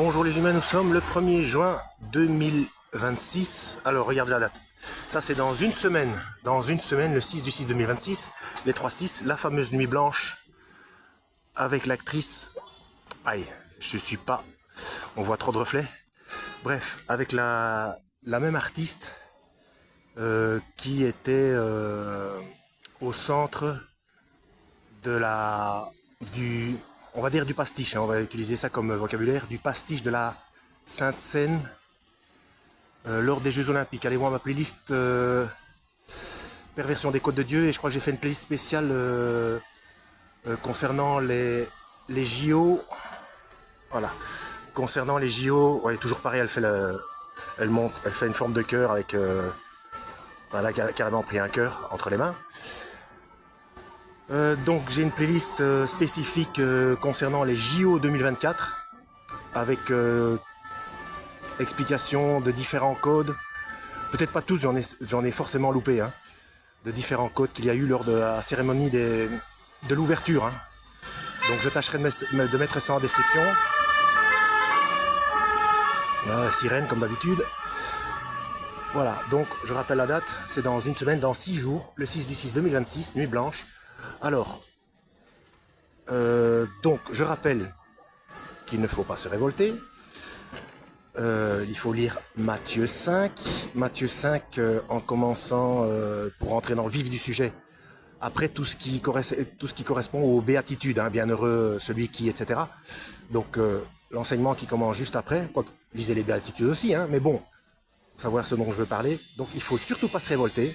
Bonjour les humains, nous sommes le 1er juin 2026. Alors regardez la date. Ça c'est dans une semaine. Dans une semaine, le 6 du 6 2026, les 3-6, la fameuse nuit blanche avec l'actrice. Aïe, je suis pas. On voit trop de reflets. Bref, avec la même artiste qui était au centre de on va dire du pastiche, hein, on va utiliser ça comme vocabulaire, du pastiche de la Sainte Seine lors des Jeux Olympiques. Allez voir ma playlist Perversion des Côtes de Dieu, et je crois que j'ai fait une playlist spéciale concernant les JO. Voilà, concernant les JO, ouais, toujours pareil, elle monte, elle fait une forme de cœur avec, elle a carrément pris un cœur entre les mains. Donc j'ai une playlist spécifique concernant les JO 2024 avec explication de différents codes, peut-être pas tous, j'en ai forcément loupé, hein, de différents codes qu'il y a eu lors de la cérémonie de l'ouverture, hein. Donc je tâcherai de mettre ça en description. Sirène comme d'habitude. Voilà, donc je rappelle la date, c'est dans une semaine, dans 6 jours, le 6 du 6 2026, nuit blanche. Alors, donc je rappelle qu'il ne faut pas se révolter. Il faut lire Matthieu 5. Matthieu 5 en commençant, pour entrer dans le vif du sujet, après tout ce qui correspond aux béatitudes, hein, bienheureux celui qui, etc. Donc l'enseignement qui commence juste après, quoique lisez les béatitudes aussi, hein, mais bon, pour savoir ce dont je veux parler. Donc il faut surtout pas se révolter.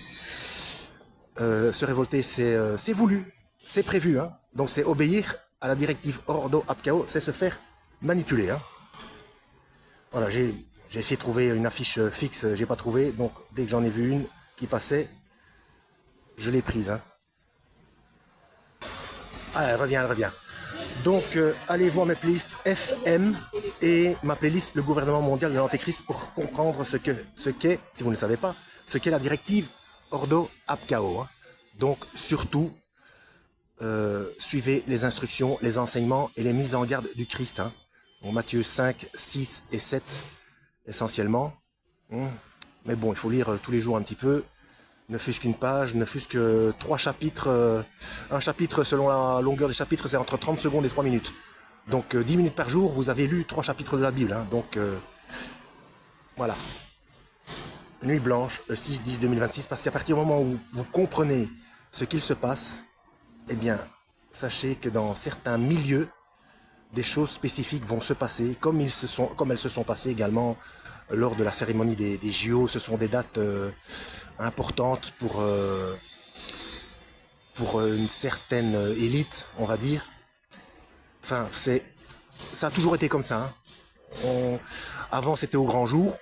Se révolter, c'est voulu, c'est prévu, hein. Donc c'est obéir à la directive Ordo ab Chao, c'est se faire manipuler, hein. Voilà, j'ai essayé de trouver une affiche fixe, j'ai pas trouvé, donc dès que j'en ai vu une qui passait, je l'ai prise, hein. Ah, elle revient. Donc allez voir mes playlists FM et ma playlist Le gouvernement mondial de l'Antéchrist pour comprendre ce qu'est, si vous ne le savez pas, ce qu'est la directive Ordo ab Chao, hein. Donc surtout, suivez les instructions, les enseignements et les mises en garde du Christ, hein. Bon, Matthieu 5, 6 et 7 essentiellement. Mais bon, il faut lire tous les jours un petit peu, ne fût-ce qu'une page, ne fût-ce que 3 chapitres. Un chapitre, selon la longueur des chapitres, c'est entre 30 secondes et 3 minutes. Donc 10 minutes par jour, vous avez lu 3 chapitres de la Bible, hein. Donc voilà. Nuit blanche, le 6-10-2026, parce qu'à partir du moment où vous comprenez ce qu'il se passe, eh bien, sachez que dans certains milieux, des choses spécifiques vont se passer, comme elles se sont passées également lors de la cérémonie des JO. Ce sont des dates importantes pour une certaine élite, on va dire. Enfin, ça a toujours été comme ça, hein. Avant, c'était au grand jour.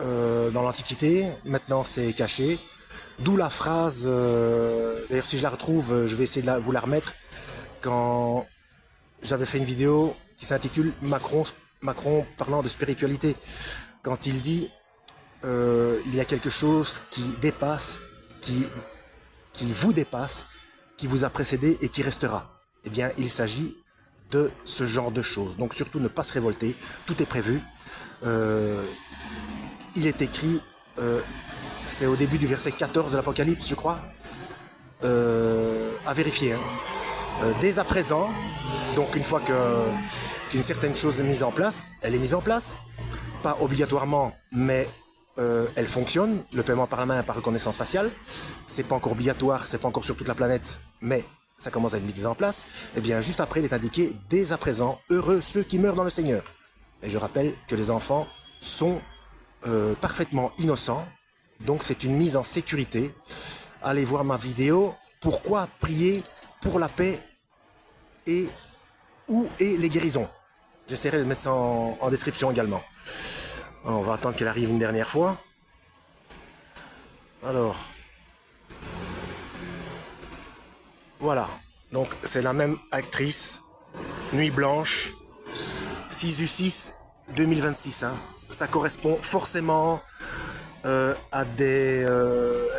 Dans l'Antiquité, maintenant c'est caché, d'où la phrase, d'ailleurs si je la retrouve, je vais essayer de vous la remettre, quand j'avais fait une vidéo qui s'intitule Macron parlant de spiritualité, quand il dit il y a quelque chose qui dépasse, qui vous dépasse, qui vous a précédé et qui restera. Eh bien il s'agit de ce genre de choses, donc surtout ne pas se révolter, tout est prévu. Il est écrit, c'est au début du verset 14 de l'Apocalypse, je crois, à vérifier, hein. Dès à présent, donc une fois qu'une certaine chose est mise en place, elle est mise en place, pas obligatoirement, mais elle fonctionne, le paiement par la main par reconnaissance faciale, c'est pas encore obligatoire, c'est pas encore sur toute la planète, mais ça commence à être mis en place. Et bien juste après, il est indiqué, dès à présent, heureux ceux qui meurent dans le Seigneur. Et je rappelle que les enfants sont parfaitement innocent, donc c'est une mise en sécurité. Allez voir ma vidéo pourquoi prier pour la paix et où est les guérisons. J'essaierai de mettre ça en description également. On va attendre qu'elle arrive une dernière fois. Alors voilà, donc c'est la même actrice, Nuit blanche, 6 du 6 2026, hein. Ça correspond forcément à des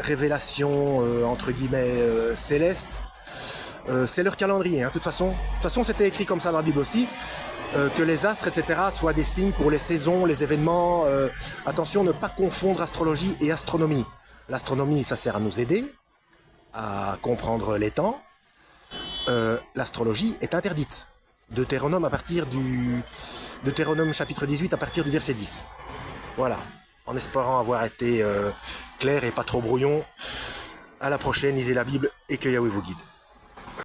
révélations entre guillemets célestes. C'est leur calendrier, hein. De toute façon c'était écrit comme ça dans la Bible aussi. que les astres, etc., soient des signes pour les saisons, les événements. Attention, ne pas confondre astrologie et astronomie. L'astronomie, ça sert à nous aider à comprendre les temps. L'astrologie est interdite. Deutéronome Deutéronome chapitre 18 à partir du verset 10. Voilà. En espérant avoir été clair et pas trop brouillon. À la prochaine, lisez la Bible et que Yahweh vous guide.